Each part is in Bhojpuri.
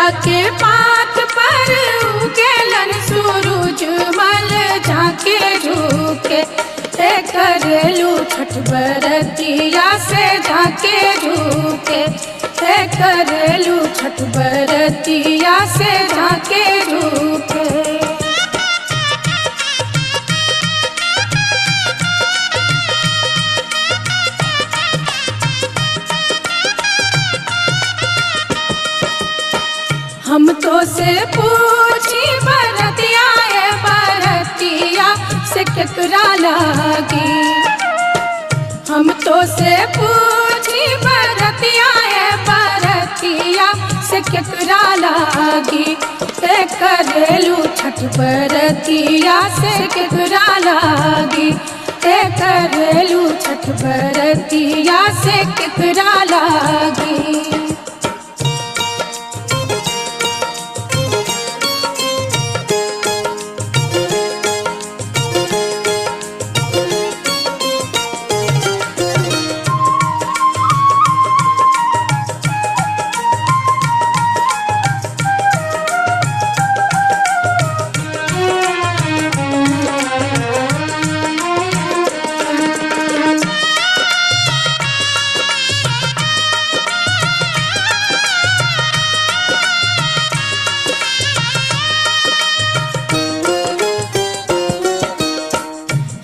के पात पर उगेलन सूरज मल झाके झुके करेलू छठ बरतिया से झाके झुके करेलू छठ बरतिया से झाके झुके। हम तो से पूछी बरतिया बरतिया से केकरा लागी। हम तो से पूछी बरतिया बरतिया से केकरा लागी। करेलू छठ बरतिया से केकरा लागी। करेलू छठ बरतिया से केकरा लागी।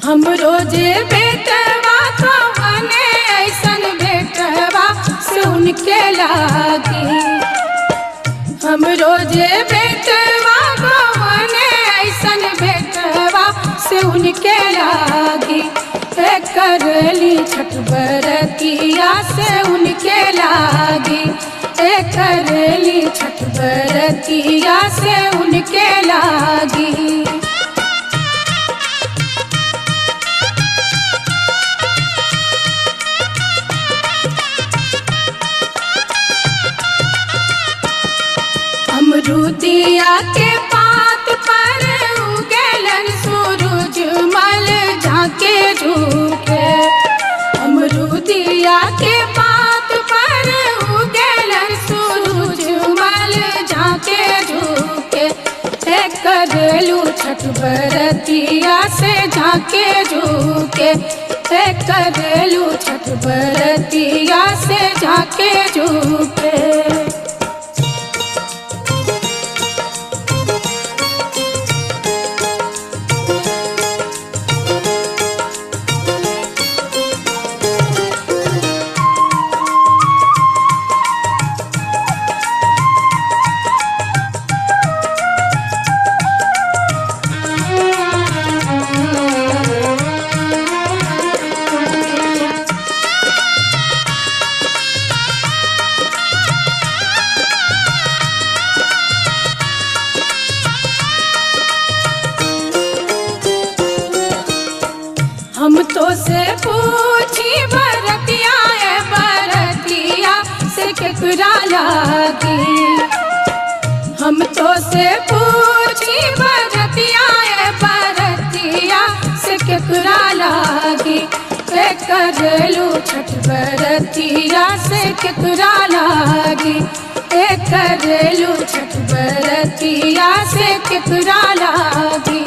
हम रोजे बेटवा कवने ऐसन बेटवा से उनके लागी। हम रोजे बेटवा कवने ऐसन बेटवा से उनके लागी। करली छठ बरतिया से उनके लागी। करली छठ बरतिया से उनके लागी। अमरूदिया के पात पर उगेलन सूरज मल झाके झुके। अमरूदिया के पात पर उगेलन सूरज मल झाके झुके। करेलू छठ बरतिया से झाके झुके। करेलू छठ बरतिया से झाके झुके। हम तो से पूछी बरतिया बरतिया से केकरा लागी। हम तो से पूछी बरतिया बरतिया से केकरा लागी। करेलू छठ बरतिया से केकरा लागी। करेलू छठ बरतिया से केकरा लागी।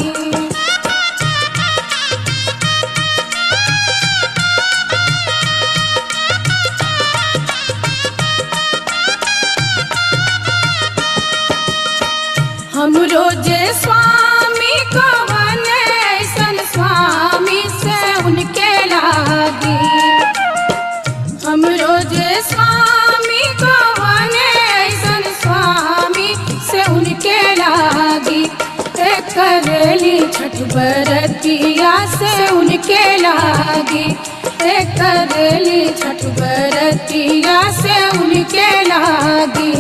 हम रोजे स्वामी कवने ऐसन स्वामी से उनके लागी। हम रोजे स्वामी कवने ऐसन स्वामी से उनके लागी। करली छठ बरतिया से उनके लागी। करली छठ बरतिया से उनके लागी।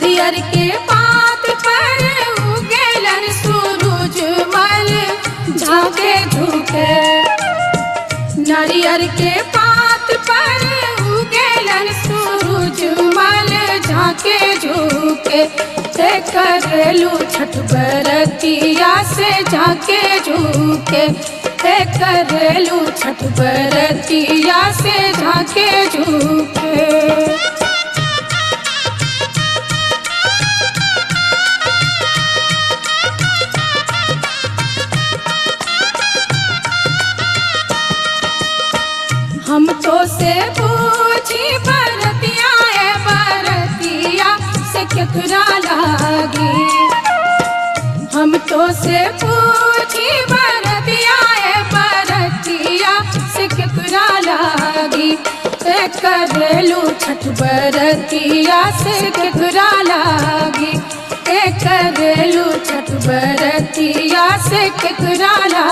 नारियर के पात पर उगेलन सूरज मल झाके झुके। नारियर के पात पर उगेलन सूरज मल झाके झुके। ते करेलू छठ बरतिया से झाके झुके। ते करेलू छठ बरतिया से झाके झुके। हम तो से पूछी बरतिया है बरतिया से केकरा लागी। हम तो से पूछी बरतिया है बरतिया से केकरा लागी। ते करेलू छठ बरतिया से केकरा लागी। ते करेलू छठ बरतिया से केकरा लागी।